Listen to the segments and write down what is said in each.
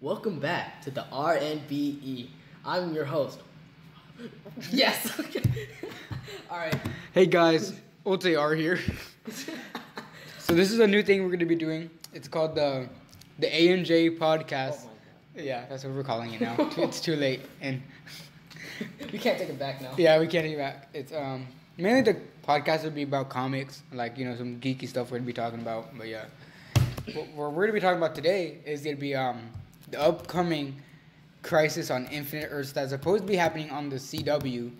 Welcome back to the RNBE. I'm your host. Yes. All right. Hey guys, OTR here. So this is a new thing we're going to be doing. It's called the ANJ podcast. Oh my God. Yeah, that's what we're calling it now. It's too late, and We can't take it back now. yeah, we can't take it back. It's mainly the podcast would be about comics, like some geeky stuff we're gonna be talking about. But yeah, what we're gonna be talking about today is gonna be the upcoming Crisis on Infinite Earths that's supposed to be happening on the CW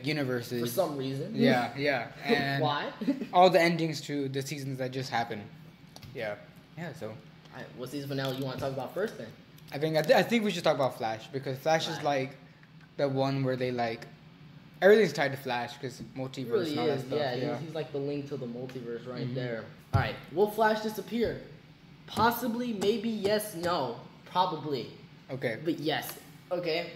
universes. For some reason. Yeah. And Why? all the endings to the seasons that just happened. Yeah. So All right, what season finale you want to talk about first then? I think we should talk about Flash because Flash is the one where they everything's tied to Flash because multiverse Really and all that is. stuff. Yeah, he's like the link to the multiverse right there. All right, will Flash disappear? Possibly, maybe, yes, no, probably. Okay. But yes, okay.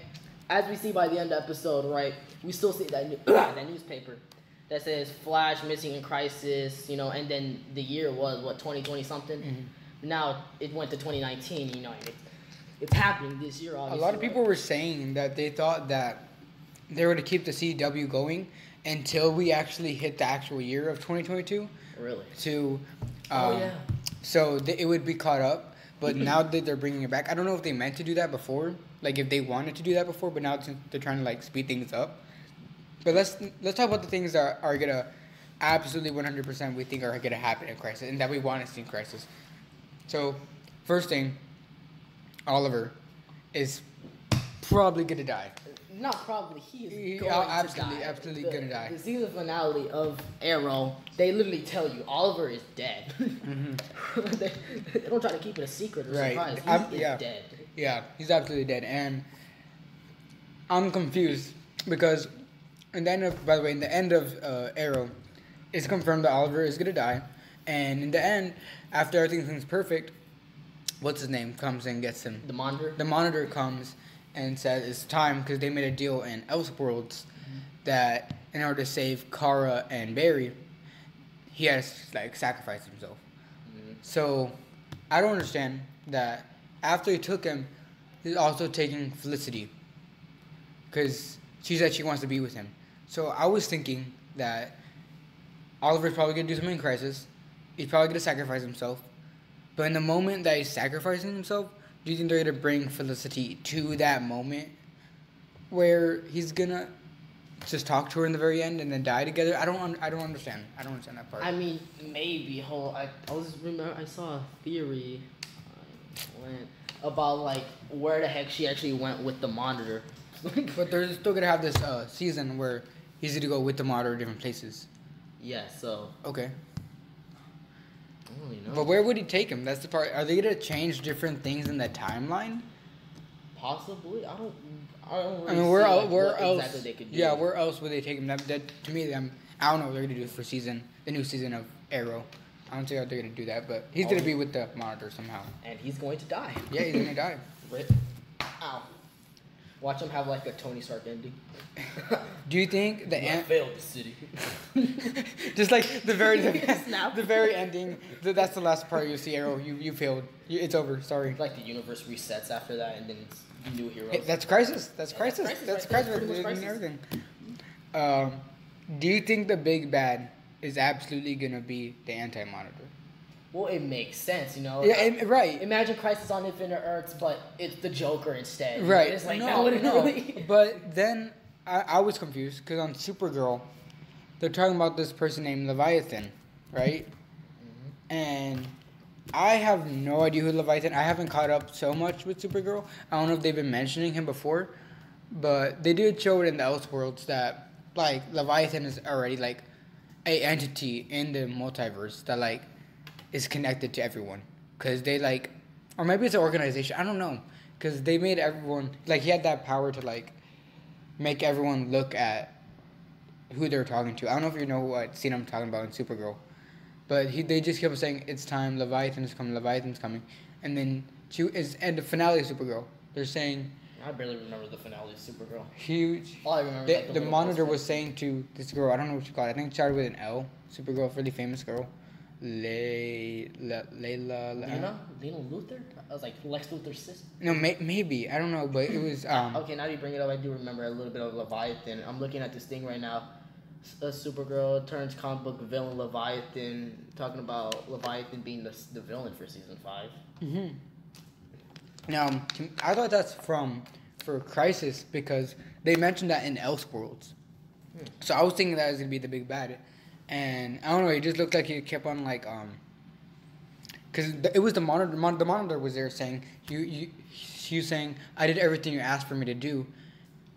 As we see by the end of the episode, right, we still see that newspaper that says Flash missing in crisis, and then the year was, 2020 something? Mm-hmm. Now it went to 2019, it's happening this year, obviously. A lot of people were saying that they thought that they were to keep the CW going until we actually hit the actual year of 2022. Really? Yeah. So it would be caught up. But now that they're bringing it back, I don't know if they meant to do that before, if they wanted to do that before, but now they're trying to speed things up. But let's talk about the things that are gonna absolutely 100% we think are gonna happen in Crisis and that we want to see in Crisis. So first thing, Oliver is probably gonna die. Not probably, he is going absolutely, to die. absolutely gonna die. The season finale of Arrow, they literally tell you Oliver is dead. they don't try to keep it a secret or surprise. He is dead. Yeah, he's absolutely dead, and I'm confused because in the end of Arrow, it's confirmed that Oliver is gonna die, and in the end, after everything's perfect, what's his name comes and gets him. The Monitor. The Monitor comes and says it's time because they made a deal in Elseworlds that in order to save Kara and Barry, he has to sacrifice himself. So I don't understand that after he took him, he's also taking Felicity because she said she wants to be with him. So I was thinking that Oliver's probably gonna do something in Crisis. He's probably gonna sacrifice himself. But in the moment that he's sacrificing himself, do you think they're gonna bring Felicity to that moment where he's gonna just talk to her in the very end and then die together? I don't understand. I don't understand that part. I mean, maybe. I saw a theory about where the heck she actually went with the Monitor. But they're still gonna have this season where he's gonna go with the Monitor to different places. Yeah. So. Okay. I don't really know. But where would he take him? That's the part. Are they gonna change different things in the timeline? Possibly. I don't really where see, where what else? exactly they could do. Yeah, where else would they take him? That to me, I don't know what they're gonna do for the new season of Arrow. I don't see how they're gonna do that, but he's gonna be with the Monitor somehow. And he's going to die. Yeah, he's gonna die. Rip. Ow. Watch him have a Tony Stark ending. Do you think the failed the city? just the very Snap. the very ending? That's the last part you see. Arrow, you failed. It's over. Sorry. The universe resets after that, and then it's new heroes. Hey, that's Crisis. That's Crisis. Crisis That's right there. Crisis. Pretty much Everything. Crisis. Do you think the big bad is absolutely gonna be the Anti-Monitor? Well, it makes sense, Yeah, right. Imagine Crisis on Infinite Earths, but it's the Joker instead. Right. It's no. But then I was confused because on Supergirl, they're talking about this person named Leviathan, right? Mm-hmm. And I have no idea who Leviathan. I haven't caught up so much with Supergirl. I don't know if they've been mentioning him before, but they did show it in the Elseworlds that Leviathan is already a entity in the multiverse that is connected to everyone because they or maybe it's an organization. I don't know because they made everyone he had that power to make everyone look at who they're talking to. I don't know if you know what scene I'm talking about in Supergirl, but they just kept saying it's time. Leviathan's coming, and then and the finale of Supergirl. They're saying. I barely remember the finale of Supergirl. Huge. All I remember the Monitor was saying to this girl, I don't know what she called. I think it started with an L. Supergirl, really famous girl. Layla. Lena Luthor? I was like Lex Luthor's sister. No, maybe I don't know, but it was Okay, now you bring it up, I do remember a little bit of Leviathan. I'm looking at this thing right now. Supergirl turns comic book villain Leviathan, talking about Leviathan being the villain for season 5. Mm-hmm. Now, I thought that's for Crisis because they mentioned that in Elseworlds. So I was thinking that was gonna be the big bad, and I don't know. It just looked like he kept on like because it was the monitor. The monitor was there saying he was saying I did everything you asked for me to do.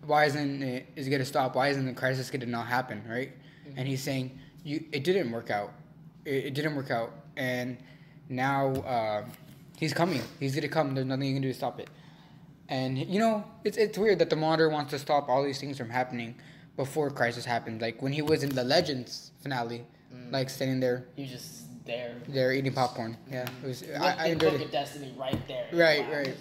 Why isn't it gonna stop? Why isn't the crisis gonna not happen? Right? Mm-hmm. And he's saying it didn't work out. It didn't work out, and now he's coming. He's gonna come. There's nothing you can do to stop it. And it's weird that the monitor wants to stop all these things from happening before Crisis happened. Like when he was in the Legends finale, like standing there. He was just there. There eating popcorn. Yeah, it was. I enjoyed it. Destiny right there. Right.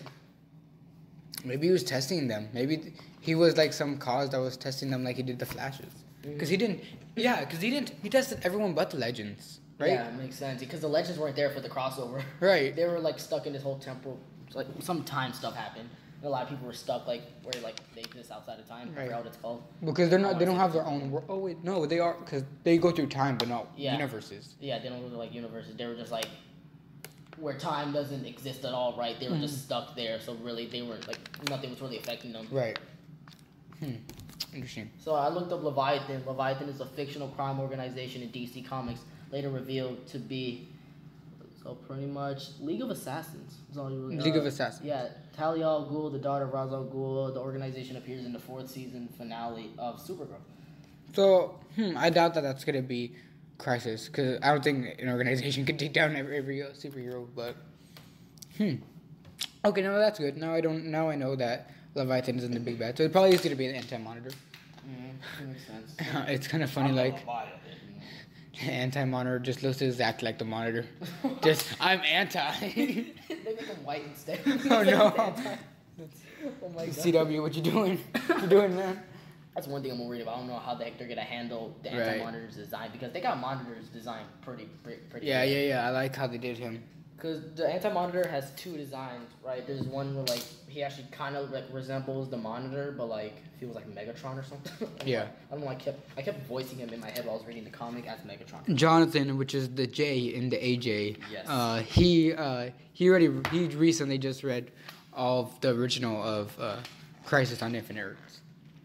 Maybe he was testing them. Maybe he was like some cause that was testing them, like he did the Flashes. Because he didn't. Yeah, because he didn't. He tested everyone but the Legends. Right. Yeah, it makes sense. Because the Legends weren't there for the crossover. Right. They were like stuck in this whole temporal. Like some time stuff happened. A lot of people were stuck, like where like they exist outside of time. Right. I forgot what it's called. Because they're not. They don't have their own. Oh wait, no, they are because they go through time, but not universes. Yeah, they don't go through like universes. They were just like where time doesn't exist at all, right? They were just stuck there. So really, they weren't like nothing was really affecting them. Right. Interesting. So I looked up Leviathan. Leviathan is a fictional crime organization in DC Comics, later revealed to be. So pretty much League of Assassins. League of Assassins. Yeah, Talia al Ghul, the daughter of Ra's al Ghul. The organization appears in the 4th season finale of Supergirl. So, I doubt that that's gonna be Crisis because I don't think an organization can take down every superhero. But, okay, no, that's good. Now I know that Leviathan isn't the big bad. So it probably is gonna be the Anti-Monitor. That makes sense. It's kind of funny, like. Anti-Monitor just looks exactly like the Monitor. I'm anti. They make him white instead. Oh no. Oh my God. CW, what you doing? What you doing, man? That's one thing I'm worried about. I don't know how the heck they're gonna handle the Anti-Monitor's design because they got Monitor's design pretty. Yeah, good. Yeah. I like how they did him. Because the Anti-Monitor has 2 designs, right? There's one where like he actually kind of like resembles the Monitor, but like feels like Megatron or something. Yeah. I don't know. I kept voicing him in my head while I was reading the comic as Megatron. Jonathan, which is the J in the AJ. Yes. He recently just read all of the original of Crisis on Infinite Earths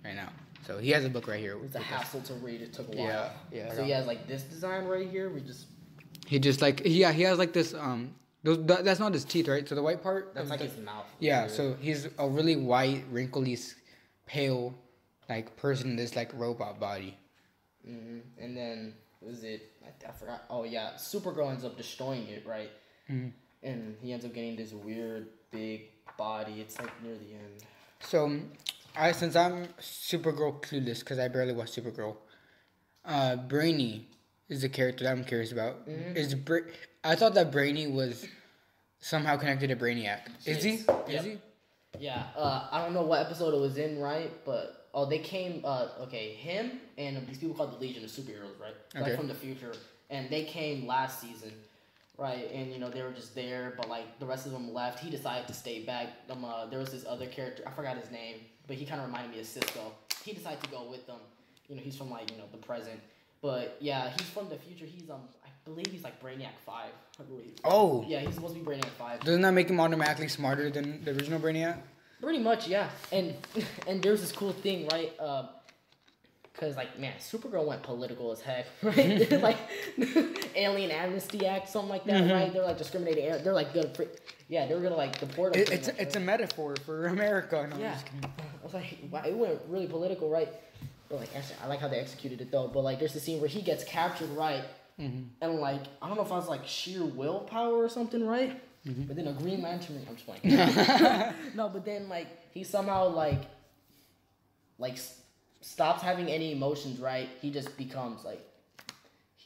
right now. So he has a book right here. It's a hassle to read. It took a while. Yeah. So he has like this design right here. He just like he has like this that's not his teeth, right? So the white part that's like his mouth. Yeah, so he's a really white, wrinkly, pale like person in this like robot body. And then was it I forgot. Oh yeah, Supergirl ends up destroying it, right? And he ends up getting this weird big body. It's like near the end. So since I'm Supergirl clueless because I barely watch Supergirl, Brainy is the character that I'm curious about. I thought that Brainy was somehow connected to Brainiac. Is he? Is he? Yeah. I don't know what episode it was in, right? But they came. Him and these people called the Legion of Superheroes, right? Like from the future, and they came last season, right? And they were just there, but like the rest of them left. He decided to stay back. There was this other character. I forgot his name, but he kind of reminded me of Cisco. He decided to go with them. He's from like the present. But yeah, he's from the future. He's I believe he's like Brainiac 5. I believe. Oh. Yeah, he's supposed to be Brainiac 5. Doesn't that make him automatically smarter than the original Brainiac? Pretty much, yeah. And there's this cool thing, right? Cause like man, Supergirl went political as heck, right? Like Alien Amnesty Act, something like that, right? They're like discriminating. They're like good. They were gonna like deport them. It's a metaphor for America. No, yeah. I was like, wow, it went really political, right? But like, I like how they executed it though. But like, there's a scene where he gets captured, right? And like, I don't know if I was like sheer willpower or something, right? But then a Green Lantern, I'm just playing. No, but then like he somehow like stops having any emotions, right? He just becomes like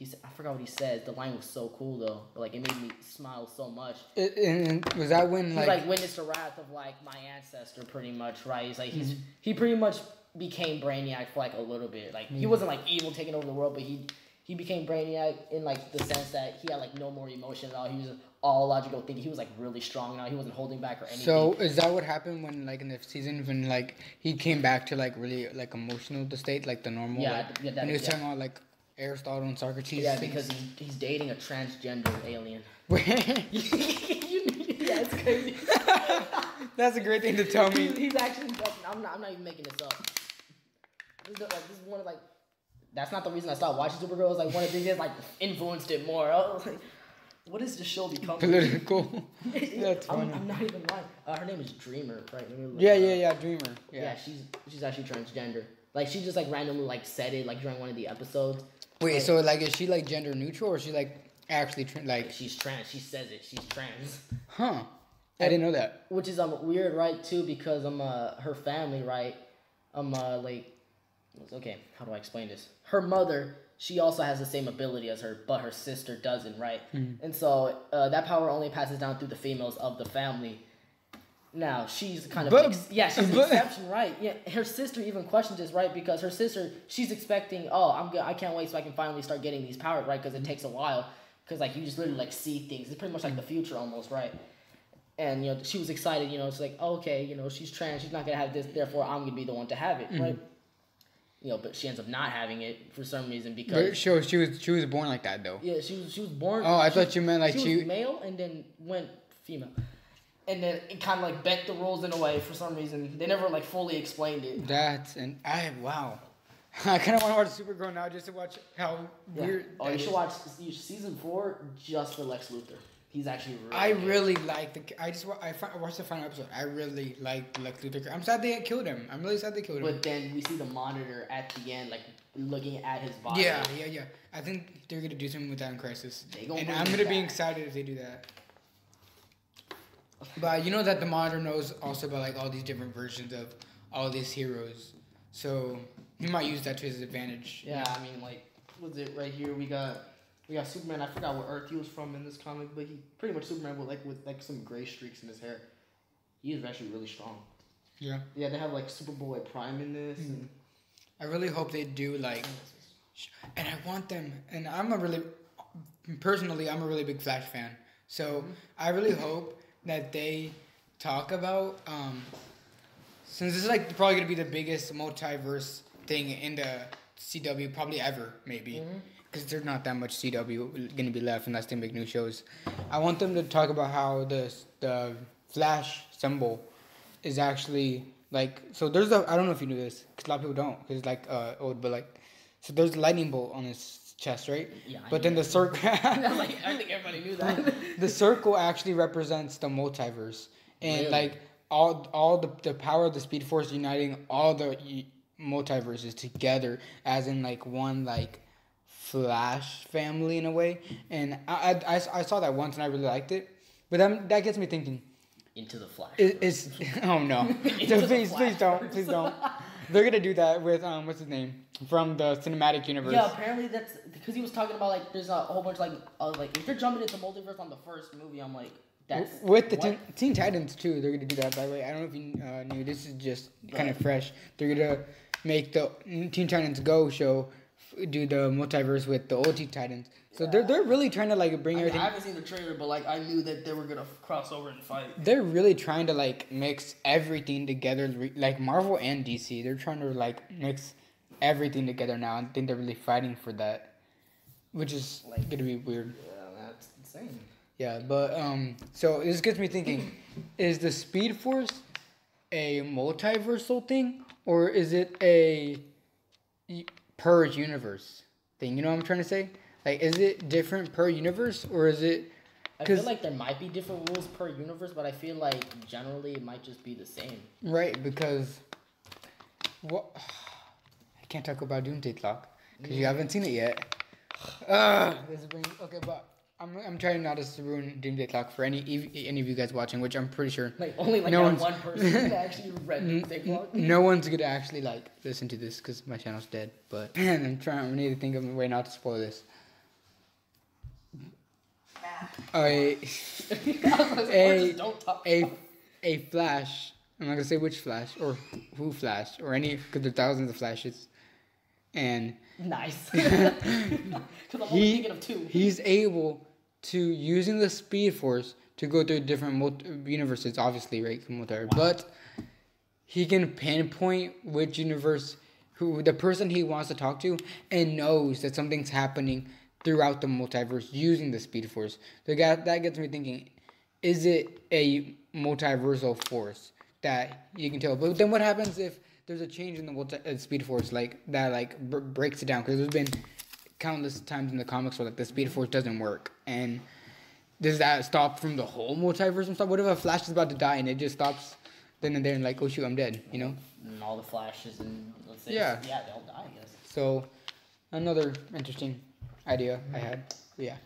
I forgot what he says. The line was so cool though. But, like it made me smile so much. And was that when he like witnessed the wrath of like my ancestor, pretty much, right? He's like he pretty much became Brainiac for like a little bit. Like he wasn't like evil taking over the world, but he he became Brainiac in like the sense that he had like no more emotion at all. He was all logical thinking. He was like really strong now. He wasn't holding back or anything. So is that what happened when like in the season when like he came back to like really like emotional the state like the normal? Yeah, like, yeah. And he was talking about like Aristotle and Socrates. Yeah, because he's dating a transgender alien. Yeah, it's crazy. That's a great thing to tell me. He's actually. I'm not even making this up. This is one of like. That's not the reason I stopped watching Supergirl. It's like one of the things that like influenced it more. I was like, what is the show becoming? Political. That's funny. I'm not even lying. Her name is Dreamer, right? Yeah, Dreamer. Yeah, she's actually transgender. Like she just like randomly like said it like during one of the episodes. Wait, like, so like is she like gender neutral or is she like actually like? She's trans. She says it. She's trans. Huh. I didn't know that. Which is weird, right? Too because her family, right? Like. Okay, how do I explain this? Her mother, she also has the same ability as her, but her sister doesn't, right? Mm-hmm. And so that power only passes down through the females of the family. Now, she's kind of... she's an exception, right? Yeah, her sister even questions this, right? Because her sister, she's expecting, I can't wait so I can finally start getting these powers, right? Because it takes a while. Because, like, you just literally, like, see things. It's pretty much like the future almost, right? And, she was excited, it's like, okay, she's trans, she's not going to have this, therefore I'm going to be the one to have it, right? But she ends up not having it for some reason because... But she was born like that, though. Yeah, she was born... Oh, I thought you meant like she was male and then went female. And then it kind of like bent the rules in a way for some reason. They never like fully explained it. Wow. I kind of want to watch Supergirl now just to watch how weird... Oh, you should watch season 4 just for Lex Luthor. He's actually really I really like I watched the final episode. I really like Lex Luthor. I'm sad they killed him. I'm really sad they killed him. But then we see the Monitor at the end, like looking at his body. Yeah. I think they're gonna do something with that in Crisis, and I'm gonna be excited if they do that. But you know that the Monitor knows also about like all these different versions of all these heroes, so he might use that to his advantage. Yeah, I mean, like, what's it right here? We got Superman. I forgot what Earth he was from in this comic, but he pretty much Superman with some gray streaks in his hair. He is actually really strong. Yeah. Yeah, they have like Superboy Prime in this. Mm-hmm. And I really hope they do like, and I want them. And I'm a really big Flash fan. So I really hope that they talk about since this is like probably gonna be the biggest multiverse thing in the CW probably ever maybe. Mm-hmm. Because there's not that much CW going to be left unless they make new shows. I want them to talk about how the Flash symbol is actually, like... So there's I don't know if you knew this, because a lot of people don't, because it's, like, old, but, like... So there's a lightning bolt on his chest, right? Yeah. But then the circle... I think everybody knew that. The circle actually represents the multiverse. And, really? Like, all the power of the Speed Force uniting all the multiverses together as in, like, one, like... Flash family in a way, and I saw that once and I really liked it, but that gets me thinking. Into the Flash. Oh no! Please don't. They're gonna do that with what's his name from the cinematic universe. Yeah, apparently that's because he was talking about like there's a whole bunch like if you're jumping into multiverse on the first movie, I'm like that's with the Teen Titans too. They're gonna do that by the way. I don't know if you knew. This is just kind of fresh. They're gonna make the Teen Titans Go show. Do the multiverse with the old Teen Titans. So they're really trying to like bring everything. I haven't seen the trailer, but like I knew that they were gonna cross over and fight. They're really trying to like mix everything together, like Marvel and DC. They're trying to like mix everything together now. I think they're really fighting for that, which is like gonna be weird. Yeah, that's insane. Yeah, but so this gets me thinking: is the Speed Force a multiversal thing, or is it a per universe thing? You know what I'm trying to say? Like, is it different per universe, or is it... I feel like there might be different rules per universe, but I feel like generally it might just be the same. Right, because... I can't talk about Doomsday Clock, because you haven't seen it yet. Okay, but I'm trying not to ruin Doomsday Clock for any of you guys watching, which I'm pretty sure... Like, only like one person that actually read Doomsday Clock. No one's going to actually, like, listen to this, because my channel's dead. But, man, I need to think of a way not to spoil this. A Flash... I'm not going to say which Flash, or who Flash, or any... Because there are thousands of Flashes. And Nice. Because I'm only thinking of 2. He's able to, using the Speed Force, to go through different universes, obviously, right? Wow. But he can pinpoint which universe, who the person he wants to talk to, and knows that something's happening throughout the multiverse using the Speed Force. So that gets me thinking, is it a multiversal force that you can tell? But then what happens if there's a change in the Speed Force breaks it down? Because there's been countless times in the comics where the Speed Force doesn't work, and does that stop from the whole multiverse and stuff? What if a Flash is about to die and it just stops then and there and oh shoot, I'm dead, And all the Flashes and let's say yeah, they'll die, I guess. So another interesting idea I had. Yeah.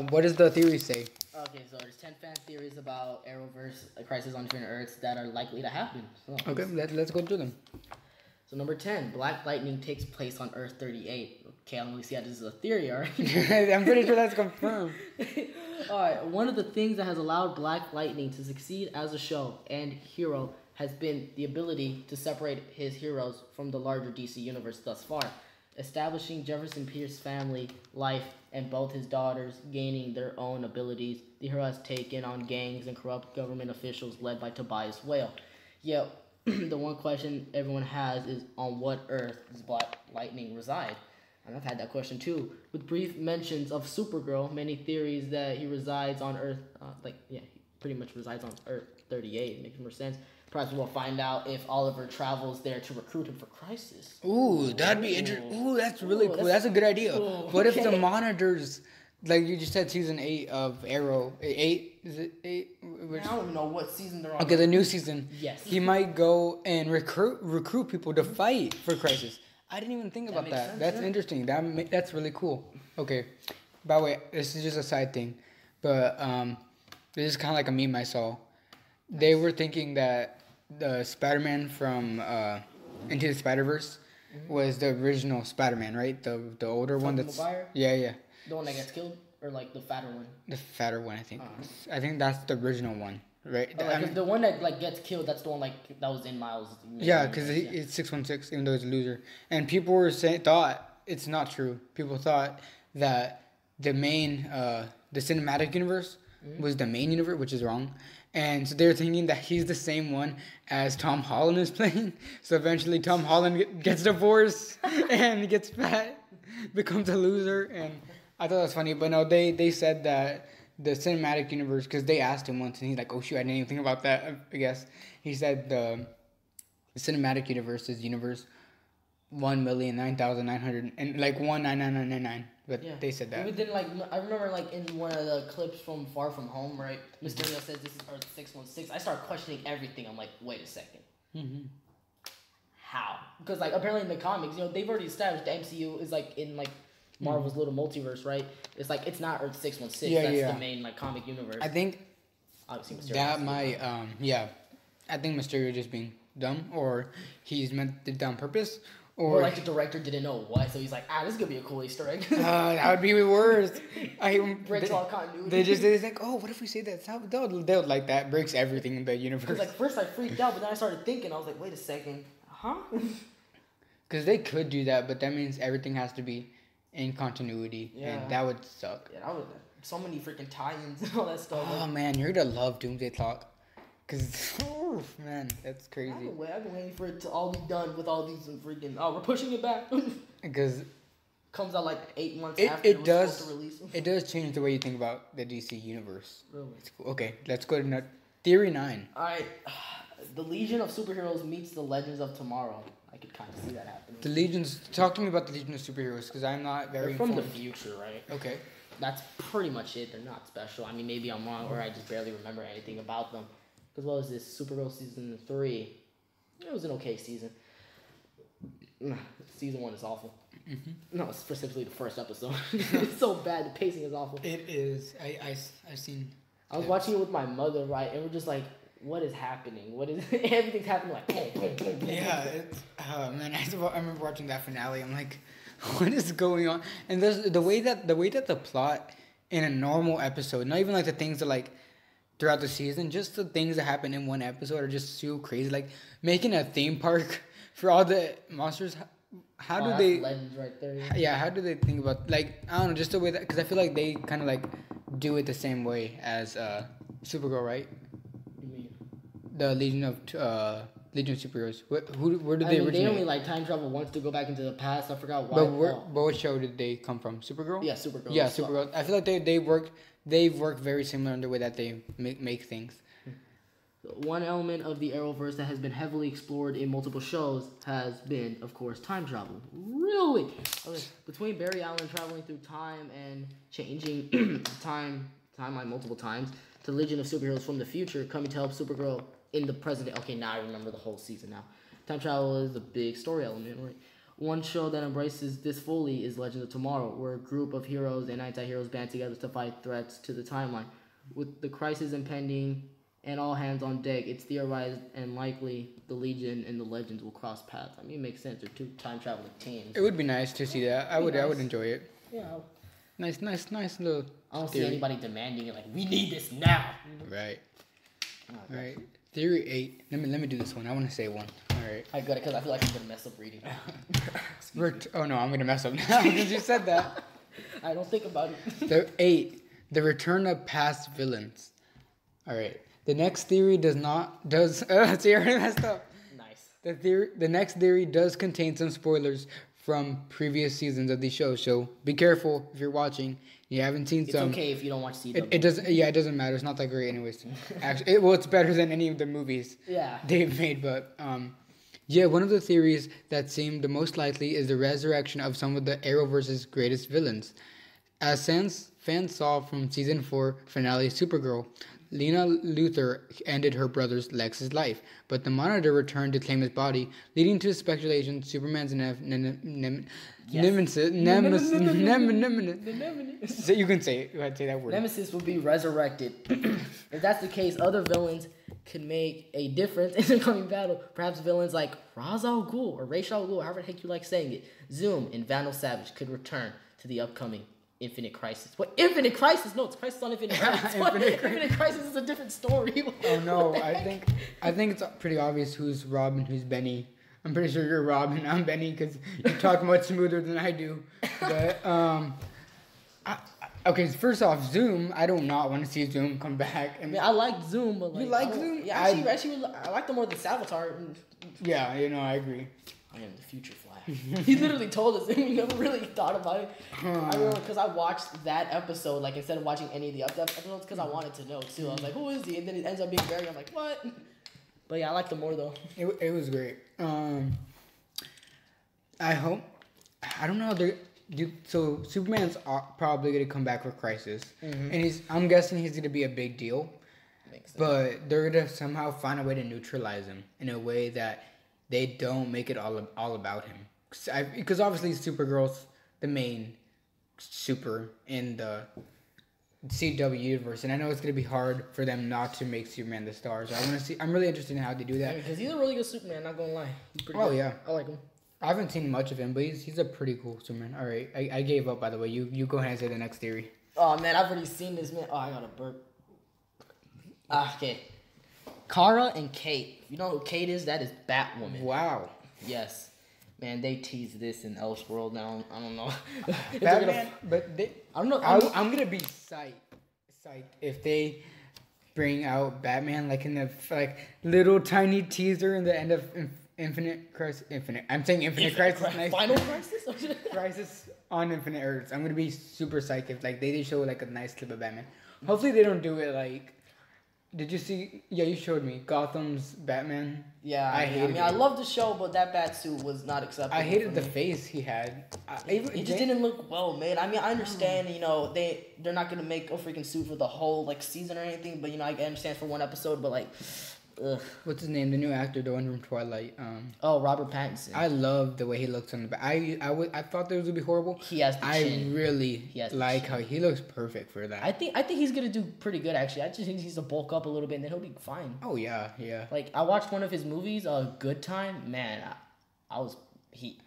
What does the theory say? Okay, so there's 10 fan theories about Arrowverse, A Crisis on Infinite Earths that are likely to happen. So okay, let's go through them. So number 10, Black Lightning takes place on Earth 38. Okay, I don't really see how this is a theory, alright? I'm pretty sure that's confirmed. Alright, one of the things that has allowed Black Lightning to succeed as a show and hero has been the ability to separate his heroes from the larger DC universe thus far, establishing Jefferson Pierce's family life and both his daughters gaining their own abilities. The hero has taken on gangs and corrupt government officials led by Tobias Whale. Yet, the one question everyone has is, on what Earth does Black Lightning reside? And I've had that question too. With brief mentions of Supergirl, many theories that he resides on Earth, he pretty much resides on Earth 38. It makes more sense. Perhaps we'll find out if Oliver travels there to recruit him for Crisis. Ooh, that'd be interesting. Ooh, that's really cool. That's a good idea. Cool. What if the monitors, like you just said, season 8 of Arrow, 8, is it 8? I don't even know what season they're on. Okay, the new season. Yes. He might go and recruit people to fight for Crisis. I didn't even think about that. That's interesting. That's really cool. Okay. By the way, this is just a side thing, but this is kind of like a meme I saw. They were thinking that the Spider-Man from Into the Spider-Verse was the original Spider-Man, right? The older one that's... Maguire? Yeah. The one that gets killed? Or the fatter one? The fatter one, I think. I think that's the original one, right? The one that gets killed, that's the one that was in Miles. Yeah, because it's 616, even though he's a loser. And people were thought, it's not true. People thought that the main, the cinematic universe was the main universe, which is wrong. And so they're thinking that he's the same one as Tom Holland is playing. So eventually Tom Holland gets divorced and gets fat, becomes a loser. And I thought that was funny. But no, they said that the cinematic universe, because they asked him once and he's like, oh shoot, I didn't even think about that, I guess. He said the cinematic universe is universe 1,009,900 and 19999. But yeah, they said that. But then I remember in one of the clips from Far From Home, right? Mysterio says this is Earth 616. I start questioning everything. I'm like, wait a second. Mm-hmm. How? Because apparently in the comics, they've already established the MCU is in Marvel's little multiverse, right? It's it's not Earth 616. That's the main comic universe. I think obviously Mysterio that might I think Mysterio just being dumb, or he's meant it on purpose. Or the director didn't know what, so he's like, this is gonna be a cool Easter egg. That would be worse. Breaks all continuity. They think, oh, what if we say that? They'll like that. Breaks everything in the universe. Because first I freaked out, but then I started thinking. I was like, wait a second, huh? Because they could do that, but that means everything has to be in continuity, and that would suck. Yeah, that would so many freaking tie-ins and all that stuff. Oh man, you're gonna love Doomsday Clock. Cause, man, that's crazy. I've been waiting for it to all be done with all these freaking. Oh, we're pushing it back. Because comes out 8 months after it was supposed to release. It does change the way you think about the DC universe. Really? It's cool. Okay, let's go to Theory 9. All right, the Legion of Superheroes meets the Legends of Tomorrow. I could kind of see that happening. Talk to me about the Legion of Superheroes, because I'm not very They're from the future, right? Okay. That's pretty much it. They're not special. I mean, maybe I'm wrong, or I just barely remember anything about them. As well as this Supergirl season 3, it was an okay season. Season 1 is awful. Mm-hmm. No, specifically the first episode. It's so bad. The pacing is awful. It is. I've seen. I was watching it with my mother, right, and we're just like, what is happening? What is everything's happening boom, boom. Yeah, man, I remember watching that finale. I'm like, what is going on? And there's the way that the plot in a normal episode, not even the things that throughout the season, just the things that happen in one episode are just so crazy. Making a theme park for all the monsters how do that's they? legends right there. Yeah, how do they think about like I don't know, just the way that because I feel like they kind of like do it the same way as Supergirl, right? You mean? The Legion of Superheroes. Where did they originate? They only like time travel once to go back into the past. I forgot why. But what show did they come from? Supergirl. Yeah, Supergirl. Yeah, Supergirl. I feel like they've worked very similar in the way that they make things. One element of the Arrowverse that has been heavily explored in multiple shows has been, of course, time travel. Really? Okay. Between Barry Allen traveling through time and changing timeline multiple times to Legion of Superheroes from the future coming to help Supergirl in the present. Okay, now I remember the whole season now. Time travel is a big story element, right? One show that embraces this fully is Legends of Tomorrow, where a group of heroes and anti-heroes band together to fight threats to the timeline. With the crisis impending and all hands on deck, it's theorized and likely the Legion and the Legends will cross paths. I mean, it makes sense. They're two time traveling teams. It would be nice to see that. I would enjoy it. Yeah. Nice little. I don't theory. see anybody demanding it like we need this now. Right. All right. Theory 8. Let me do this one. I want to say one. All right. I got it because I feel like I'm gonna mess up reading. Oh no, I'm gonna mess up now because you said that. I don't think about it. The 8. The return of past villains. All right. The next theory see, I already messed up. Nice. The next theory does contain some spoilers from previous seasons of these shows, so be careful if you're watching. You haven't seen some. It's okay if you don't watch CW. It doesn't. Yeah, it doesn't matter. It's not that great, anyways. Actually, it's better than any of the movies. Yeah. They've made, but yeah, one of the theories that seemed the most likely is the resurrection of some of the Arrowverse's greatest villains, as fans saw from season 4 finale Supergirl. Lena Luthor ended her brother's Lex's life, but the Monitor returned to claim his body, leading to speculation Superman's nemesis. So you can say it. You had to say that word. Nemesis will be resurrected. If that's the case, other villains could make a difference in the coming battle. Perhaps villains like Ra's al Ghul or Ra's al Ghul, however the heck you like saying it, Zoom and Vandal Savage could return to the upcoming Infinite Crisis. What? Infinite Crisis? No, it's Crisis on Infinite Crisis. Infinite Crisis is a different story. Oh no, I think it's pretty obvious who's Rob and who's Benny. I'm pretty sure you're Rob and I'm Benny because you talk much smoother than I do. But okay, first off, Zoom. I do not want to see Zoom come back. I mean, I like Zoom, but like, you like Zoom? Yeah, actually, I like them more than Savitar. Yeah, I agree. I am the future Flash. He literally told us, and we never really thought about it. I remember because I watched that episode, like instead of watching any of the episodes, because I wanted to know too. I was like, who is he? And then it ends up being Barry. I'm like, what? But yeah, I like them more though. It was great. I hope. I don't know. So Superman's probably gonna come back for Crisis, and I'm guessing he's gonna be a big deal. Makes sense. But they're gonna somehow find a way to neutralize him in a way that they don't make it all about him. Because obviously Supergirl's the main super in the CW universe, and I know it's gonna be hard for them not to make Superman the star. So I'm really interested in how they do that. Because he's a really good Superman. Not gonna lie. He's pretty Oh good. yeah, I like him. I haven't seen much of him, but he's a pretty cool Superman. All right, I gave up by the way. You go ahead and say the next theory. Oh man, I've already seen this man. Oh, I got a burp. Okay. Kara and Kate. You know who Kate is? That is Batwoman. Wow. Yes. Man, they tease this in Elseworld now. I don't know. Batman, I don't know. I'm gonna be psyched if they bring out Batman like in the little tiny teaser in the end of Infinite Crisis. I'm saying Infinite Crisis. Final Crisis. Crisis on Infinite Earths. I'm gonna be super psyched if they did show like a nice clip of Batman. Hopefully they don't do it like. Did you see? Yeah, you showed me Gotham's Batman. Yeah, I love the show, but that Batsuit was not acceptable. I hated the face he had. It just didn't look well made. I mean, I understand, they're not gonna make a freaking suit for the whole season or anything, but I understand for one episode, but ugh. What's his name? The new actor, the one from Twilight. Robert Pattinson. I love the way he looks on the back. I thought those would be horrible. He has the chin. I really like how he looks perfect for that. I think he's gonna do pretty good actually. I just think he needs to bulk up a little bit and then he'll be fine. Oh yeah. I watched one of his movies, Good Time. Man, he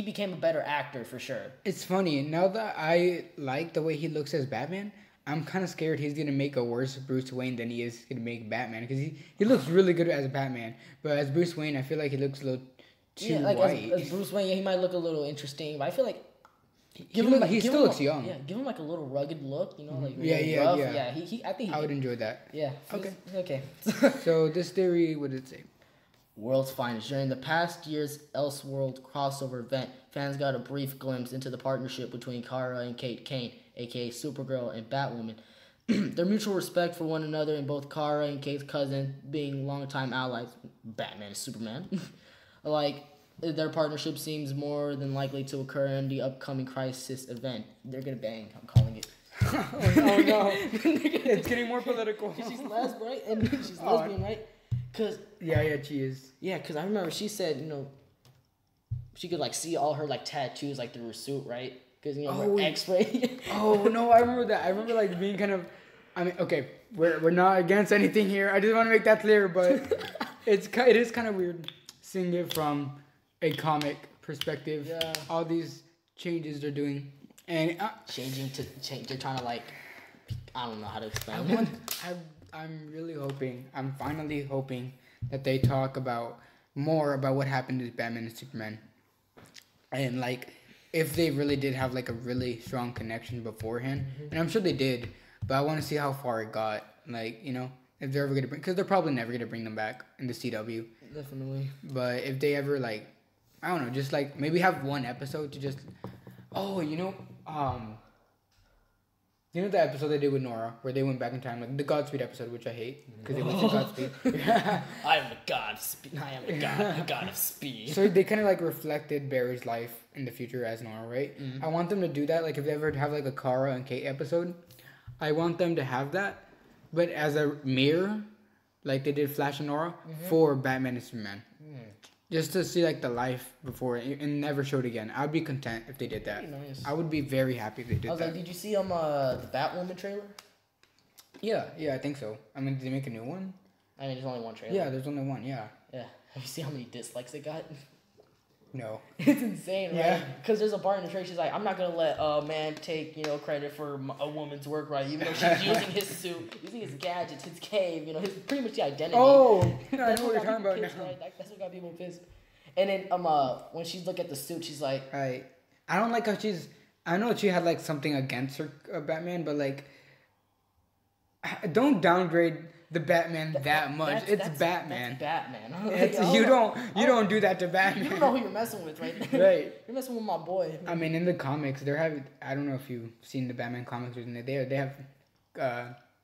became a better actor for sure. It's funny now that I like the way he looks as Batman. I'm kind of scared he's going to make a worse Bruce Wayne than he is going to make Batman. Because he looks really good as Batman. But as Bruce Wayne, I feel like he looks a little too like white. as Bruce Wayne, he might look a little interesting, but I feel like He still looks young. Yeah, give him like a little rugged look, you know, like rough. Yeah, I think I would enjoy that. Yeah. Okay. So this theory, what did it say? World's Finest. During the past year's Elseworld crossover event, fans got a brief glimpse into the partnership between Kara and Kate Kane, aka Supergirl and Batwoman. Their mutual respect for one another, and both Kara and Kate's cousin being longtime allies, Batman and Superman. Like, their partnership seems more than likely to occur in the upcoming Crisis event. They're gonna bang, I'm calling it. Oh no. It's getting more political. She's lesbian, right? And she's lesbian, right? Cause she is. Yeah, cause I remember she said, you know, she could like see all her like tattoos like through her suit, right? Cause you know we're X-ray. Oh no, I remember that. I remember like being kind of. I mean, okay, we're not against anything here. I just want to make that clear, but it is kind of weird seeing it from a comic perspective. Yeah. All these changes they're doing, and They're trying to like, I don't know how to explain. I'm finally hoping that they talk more about what happened to Batman and Superman, and like if they really did have like a really strong connection beforehand, and I'm sure they did, but I want to see how far it got. Like, you know, if they're ever gonna because they're probably never gonna bring them back in the CW. Definitely. But if they ever like, I don't know, just like maybe have one episode to just, you know the episode they did with Nora where they went back in time, like the Godspeed episode, which I hate because they went to Godspeed. I am the god of speed. I am the god of speed. So they kind of like reflected Barry's life in the future as Nora, right? Mm-hmm. I want them to do that. Like if they ever have like a Kara and Kate episode, I want them to have that, but as a mirror, like they did Flash and Nora for Batman and Superman. Just to see like the life before and never showed again. I'd be content if they did that. Nice. I would be very happy if they did that. I was like, did you see the Batwoman trailer? Yeah, I think so. I mean, did they make a new one? I mean, there's only one trailer. Yeah, there's only one. Yeah. Yeah. Have you seen how many dislikes it got? No. It's insane, right? Yeah. Because there's a part in the trailer, she's like, I'm not gonna let a man take credit for a woman's work, right? Even though she's using his suit, using his gadgets, his cave, his pretty much the identity. Oh, I know what you're talking about pissed, now. Right? That's what got people pissed. And then when she's look at the suit, she's like, right. I don't like how I know she had like something against her Batman, but like, don't downgrade the Batman that much. It's Batman. That's Batman. You don't do that to Batman. You don't know who you're messing with, right? Right. You're messing with my boy. I mean, in the comics, I don't know if you've seen the Batman comics recently. They have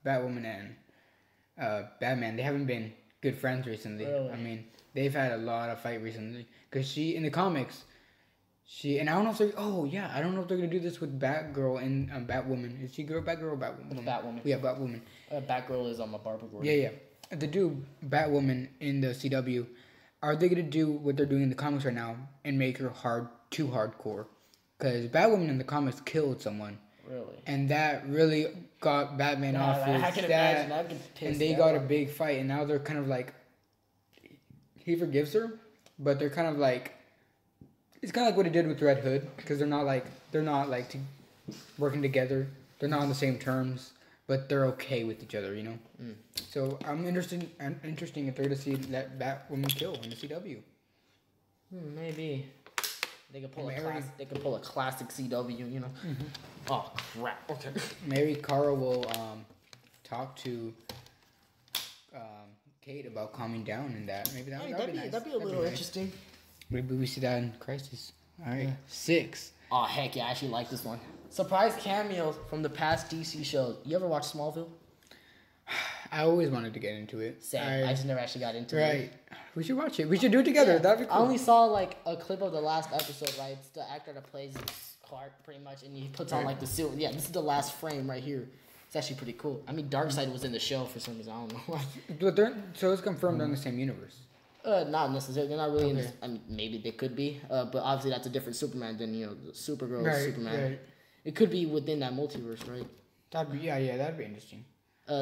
Batwoman and Batman. They haven't been good friends recently. Really? I mean, they've had a lot of fight recently because in the comics. And I don't know if I don't know if they're gonna do this with Batgirl and Batwoman. Is she Batgirl or Batwoman? Batwoman. Yeah, Batwoman. Batgirl is Barbara Gordon. Yeah. If they do Batwoman in the CW, are they gonna do what they're doing in the comics right now and make her too hardcore? Because Batwoman in the comics killed someone. Really. And that really got Batman off his I can imagine. I'd get pissed. And they got a big fight, and now they're kind of like, he forgives her, but they're kind of like. It's kind of like what he did with Red Hood, because they're not working together. They're not on the same terms, but they're okay with each other, Mm. So I'm interesting if they're going to see that Batwoman kill in the CW. Maybe they could pull a classic CW, Mm-hmm. Oh crap! Okay. Maybe Kara will talk to Kate about calming down and that. Maybe that'd be nice. That'd be a little interesting. Maybe we see that in Crisis. All right, 6. Oh heck yeah! I actually like this one. Surprise cameos from the past DC shows. You ever watch Smallville? I always wanted to get into it. Same. I just never actually got into it. Right. We should watch it. We should do it together. Yeah. That'd be cool. I only saw like a clip of the last episode. Right, it's the actor that plays Clark, pretty much, and he puts on like the suit. Yeah, this is the last frame right here. It's actually pretty cool. I mean, Darkseid was in the show for some reason. I don't know why. But so it's confirmed they're in the same universe. Not necessarily. They're not really in this. I mean, maybe they could be. But obviously that's a different Superman than, the Supergirl Superman. Right. It could be within that multiverse, right? That'd be interesting.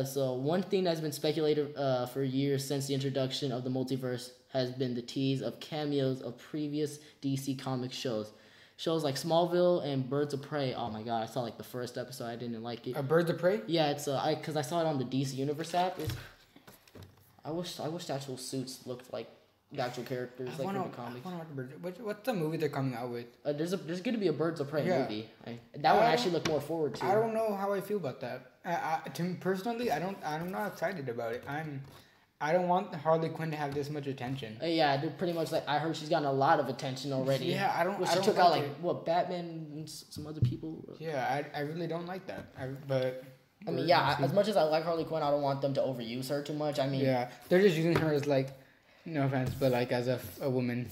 So one thing that's been speculated for years since the introduction of the multiverse has been the tease of cameos of previous DC comic shows. Shows like Smallville and Birds of Prey. Oh my god, I saw like the first episode. I didn't like it. Birds of Prey? Yeah, it's because I saw it on the DC Universe app. I wish the actual suits looked like the actual characters like from the comics. What's the movie they're coming out with? There's going to be a Birds of Prey movie. That one I actually look more forward to. I don't know how I feel about that. To me personally, I'm not excited about it. I don't want Harley Quinn to have this much attention. Yeah, they're pretty much like I heard she's gotten a lot of attention already. Yeah, I don't. She took out Batman and some other people. Yeah, I really don't like that. As much as I like Harley Quinn, I don't want them to overuse her too much. I mean, yeah, they're just using her as like, no offense, but like as a woman.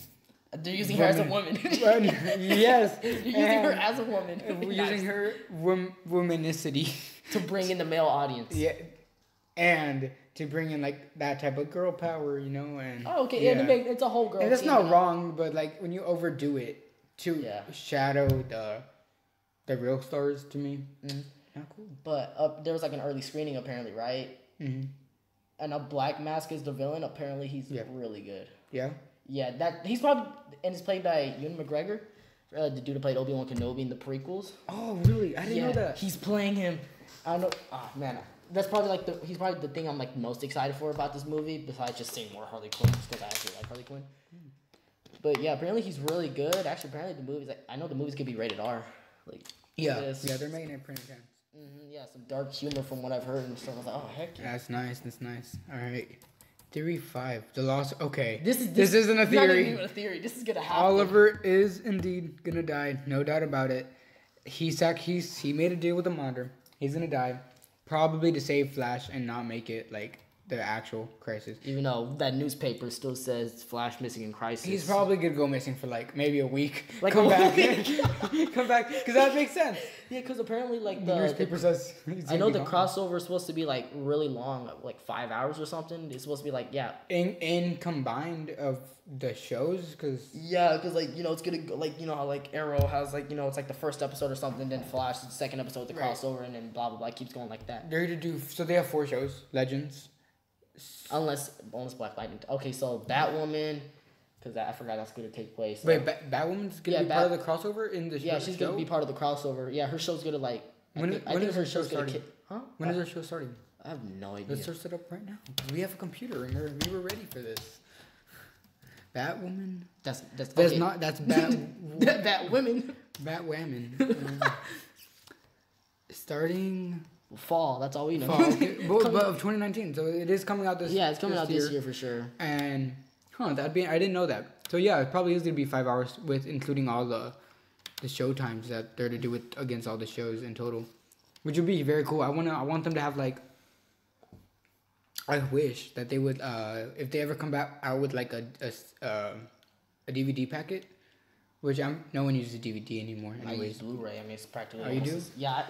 They're using her as a woman. Yes, they're using her as a woman. We're using her womanicity to bring in the male audience. Yeah, and to bring in like that type of girl power, you know, and it's a whole girl. And that's not wrong, but like when you overdo it to shadow the real stars, to me, not cool. But there was like an early screening apparently, right? Mm-hmm. And a Black Mask is the villain. Apparently, he's really good. Yeah. Yeah, that he's probably and it's played by Ewan McGregor, the dude who played Obi-Wan Kenobi in the prequels. Oh, really? I didn't know that. He's playing him. I know. Oh man. That's probably he's probably the thing I'm like most excited for about this movie, besides just seeing more Harley Quinn, because I actually like Harley Quinn. But yeah, apparently he's really good. Actually, apparently the movies, I know the movies could be rated R. Yeah, they're making it pretty intense. Yeah, some dark humor from what I've heard and stuff. I was like, oh heck yeah. That's nice. All right, Theory 5, The Lost. Okay, this isn't a theory. Not even a theory. This is gonna happen. Oliver is indeed gonna die, no doubt about it. He made a deal with the Monitor. He's gonna die. Probably to save Flash and not make it like the actual Crisis. Even though that newspaper still says Flash missing in Crisis. He's probably gonna go missing for like maybe a week. Come back, because that makes sense. Yeah, because apparently like the newspaper says. I know the crossover is supposed to be like really long, like 5 hours or something. It's supposed to be like in combined of the shows, because like it's gonna go like how like Arrow has like it's like the first episode or something, then Flash is the second episode, the crossover, and then blah blah blah, it keeps going like that. They're to do so. They have 4 shows, Legends. Unless Black Lightning. Okay, so Batwoman, because I forgot that's going to take place. So. Wait, Batwoman's going to be part of the crossover in the show? Yeah, she's going to be part of the crossover. Yeah, her show's going to like... When is her show starting? Huh? When is her show starting? I have no idea. Let's search it up right now. We have a computer and we were ready for this. Batwoman. That's Batwomen. Batwomen. Starting... Fall, that's all we know. Fall, okay. but of 2019, so it is coming out this year. Yeah, it's coming out this year for sure. And I didn't know that. So yeah, it probably is gonna be 5 hours with including all the show times that they're to do it against all the shows in total, which would be very cool. I want them to have like. I wish that they would if they ever come back out with like a DVD packet. Which no one uses DVD anymore. Anyways. I use Blu-ray. I mean, it's practically. Oh, you do? Yeah,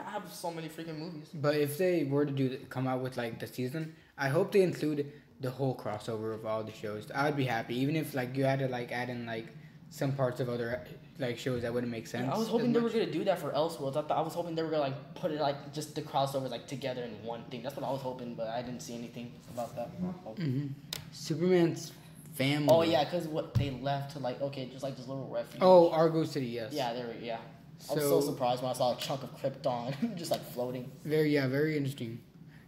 I have so many freaking movies. But if they were to come out with like the season, I hope they include the whole crossover of all the shows. I would be happy, even if like you had to like add in like some parts of other like shows that wouldn't make sense. Yeah, I was hoping they were gonna do that for Elseworlds. I was hoping they were gonna like put it like just the crossovers like together in one thing. That's what I was hoping, but I didn't see anything about that. Mm-hmm. Superman's family. Oh yeah, because what they left to like just like this little refuge. Oh, Argo City, yes. Yeah, I was so surprised when I saw a chunk of Krypton just like floating. Very interesting.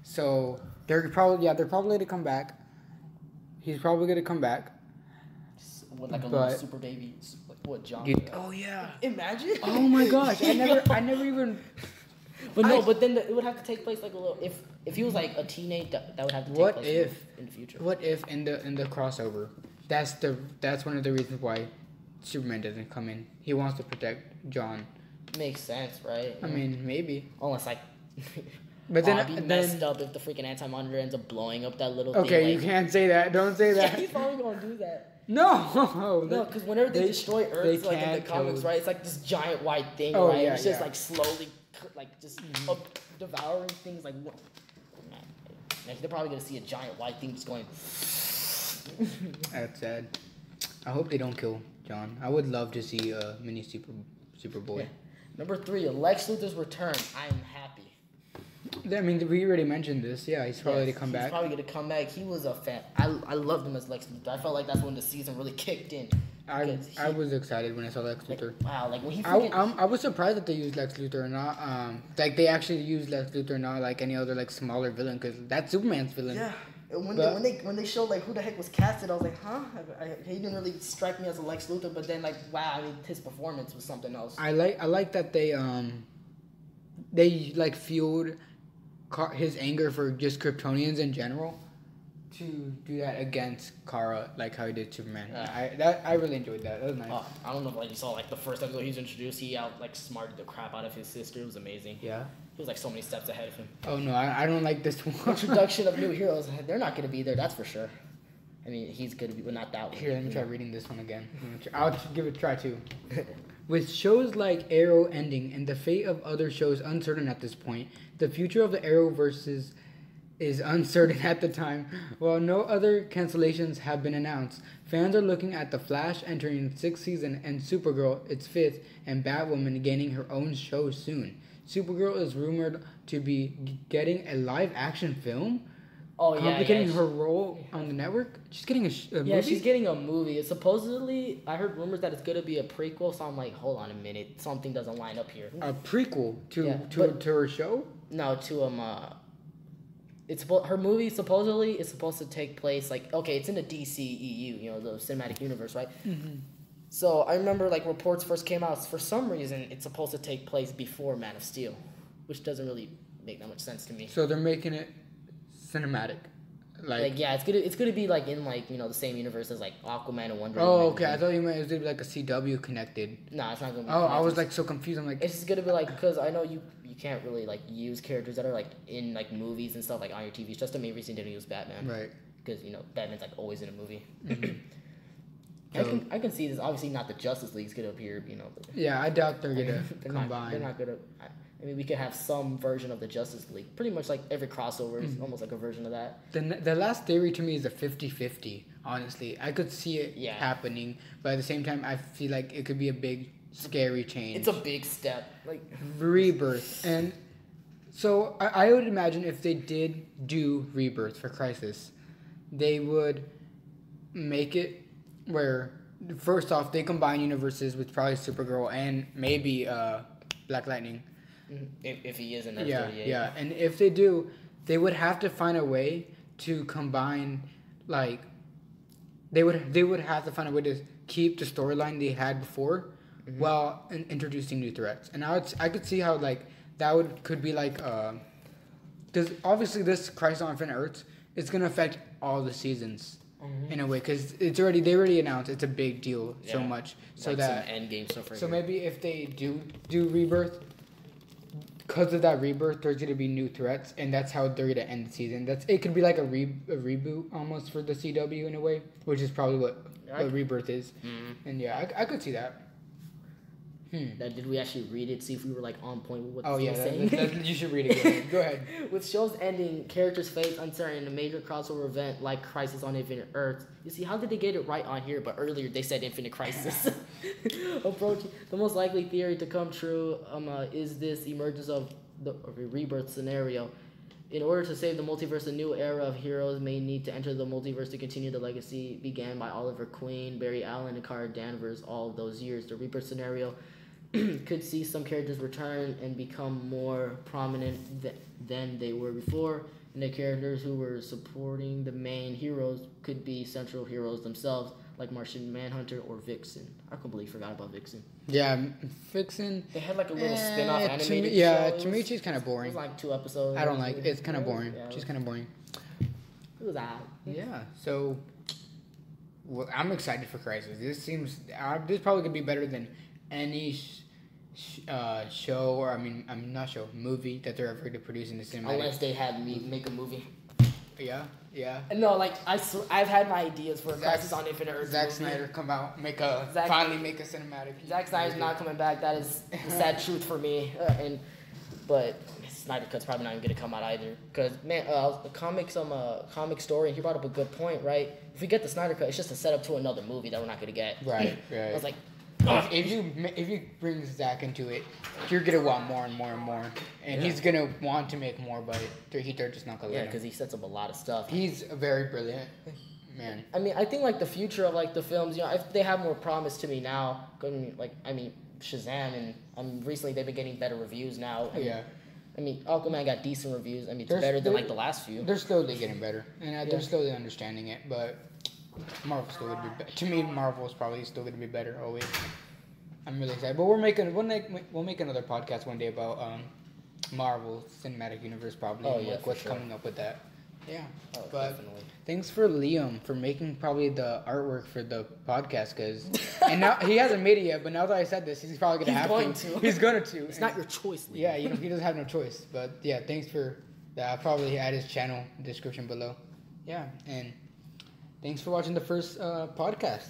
So they're probably gonna come back. He's probably gonna come back. With like a little super baby, like what John? Oh yeah. Imagine. Oh my gosh, I never even. But then it would have to take place like a little. If he was like a teenage, that would have to take place in the future. What if in the crossover? That's one of the reasons why Superman doesn't come in. He wants to protect John. Makes sense, right? I mean, maybe. Unless like. But then I'd be messed up if the freaking Anti-Monitor ends up blowing up that little thing. Okay, you can't say that. Don't say that. Yeah, he's probably gonna do that. No, because whenever they destroy Earth, like in the comics, right? It's like this giant white thing, right? Yeah, it's just like slowly, like just devouring things. Like, they're probably gonna see a giant white thing just going. That's sad. I hope they don't kill John. I would love to see a mini Superboy. Yeah. Number 3, Lex Luthor's return. I am happy. I mean, we already mentioned this. Yeah, he's probably to come back. He's probably going to come back. He was a fan. I loved him as Lex Luthor. I felt like that's when the season really kicked in. I was excited when I saw Lex Luthor. Wow, like when he I was surprised that they used Lex Luthor and not like they actually used Lex Luthor, not like any other like smaller villain, because that's Superman's villain. Yeah. When they showed like who the heck was casted, I was like, huh? He didn't really strike me as a Lex Luthor, but then like wow, I mean his performance was something else. I like that they like fueled his anger for just Kryptonians in general to do that against Kara, like how he did Superman. I really enjoyed that. That was nice. I don't know if like you saw like the first episode he was introduced, he like smarted the crap out of his sister. It was amazing. Yeah. He was like so many steps ahead of him. Oh no, I don't like this one. Introduction of new heroes, they're not gonna be there, that's for sure. I mean, he's gonna be, but not that one. Here, let me try reading this one again. I'll give it a try too. With shows like Arrow ending and the fate of other shows uncertain at this point, the future of the Arrowverse is uncertain at the time. While no other cancellations have been announced, fans are looking at The Flash entering its 6th season and Supergirl its 5th, and Batwoman gaining her own show soon. Supergirl is rumored to be getting a live-action film. Oh yeah, complicating her role on the network. She's getting a movie? Yeah, she's getting a movie. It's supposedly, I heard rumors that it's gonna be a prequel. So I'm like, hold on a minute, something doesn't line up here. A prequel to her show? No, to her movie supposedly is supposed to take place like, okay, it's in the DCEU, you know, the cinematic universe, right? Mm-hmm. So I remember like reports first came out. For some reason, it's supposed to take place before Man of Steel, which doesn't really make that much sense to me. So they're making it cinematic, like yeah, it's gonna be like in like, you know, the same universe as like Aquaman and Wonder Woman. Oh, Woman. okay. I thought you meant it was gonna be like a CW connected. No, it's not gonna be. Oh, I was like so confused. I'm like, it's just gonna be like, because I know you can't really like use characters that are like in like movies and stuff like on your TV. It's just the main reason they didn't use Batman, right? Because you know Batman's like always in a movie. Mm-hmm. I can see this. Obviously, not the Justice League's gonna appear. You know. Yeah, I doubt they're gonna combine. They're not gonna. I mean, we could have some version of the Justice League. Pretty much like every crossover is almost like a version of that. The last theory to me is a 50-50, honestly. I could see it happening, but at the same time, I feel like it could be a big, scary change. It's a big step. Like Rebirth. And so I would imagine if they did do Rebirth for Crisis, they would make it where, first off, they combine universes with probably Supergirl and maybe Black Lightning. If he is in that 38. Yeah, and if they do, they would have to find a way to combine, like, they would have to find a way to keep the storyline they had before, while introducing new threats. And I could see how like that could be like, because obviously this Crisis on Infinite Earths is gonna affect all the seasons. In a way, because they already announced it's a big deal so much, so like that some Endgame stuff. So maybe if they do Rebirth, because of that Rebirth, there's gonna be new threats, and that's how they're gonna end the season. It could be like a reboot almost for the CW in a way, which is probably what Rebirth is. And yeah, I could see that. Did we actually read it? See if we were like on point with what oh, this yeah, was saying. You should read it. Go ahead. With shows ending, characters' fates uncertain in a major crossover event like Crisis on Infinite Earths. You see, how did they get it right on here? But earlier they said Infinite Crisis. Approaching the most likely theory to come true is this emergence of the rebirth scenario. In order to save the multiverse, a new era of heroes may need to enter the multiverse to continue the legacy began by Oliver Queen, Barry Allen, and Kara Danvers all of those years. The rebirth scenario could see some characters return and become more prominent than they were before, and the characters who were supporting the main heroes could be central heroes themselves, like Martian Manhunter or Vixen. I completely forgot about Vixen. Yeah, Vixen. They had like a little spin-off animated show. To me she's kind of boring. It was like 2 episodes. I don't like it. It's kind of boring. She's kind of boring. It was odd. Yeah, so I'm excited for Crisis. This seems this probably could be better than any show, or I mean not show, movie that they're ever going to produce in the cinematic. Unless they had me make a movie. Yeah. No, like I've had my ideas for Crisis on Infinite Earths. Zack Snyder come out, finally make a cinematic. Zack Snyder's not coming back. That is the sad truth for me. But Snyder Cut's probably not even gonna come out either. Cause man, the comic story, and he brought up a good point, right? If we get the Snyder Cut, it's just a setup to another movie that we're not gonna get. Right. I was like, if you bring Zack into it, you're gonna want more and more and more, and he's gonna want to make more, but they're just not gonna let him. Because he sets up a lot of stuff. He's a very brilliant man. I mean, I think like the future of like the films, if they have more promise to me now. Shazam, and recently they've been getting better reviews now. I mean, Aquaman got decent reviews. I mean, it's better than like the last few. They're slowly getting better, and they're slowly understanding it. But Marvel's still gonna be better. To me, Marvel's probably still gonna be better always. I'm really excited. But we'll make another podcast one day about Marvel Cinematic Universe probably. Oh, yeah, what's coming up with that. Yeah. Oh, but definitely. Thanks for Liam for making probably the artwork for the podcast, and now he hasn't made it yet. But now that I said this, he's probably gonna have to. He's going to. It's not your choice, Liam. Yeah, he doesn't have no choice. But yeah, thanks for that. I'll probably add his channel description below. Yeah, and thanks for watching the first podcast.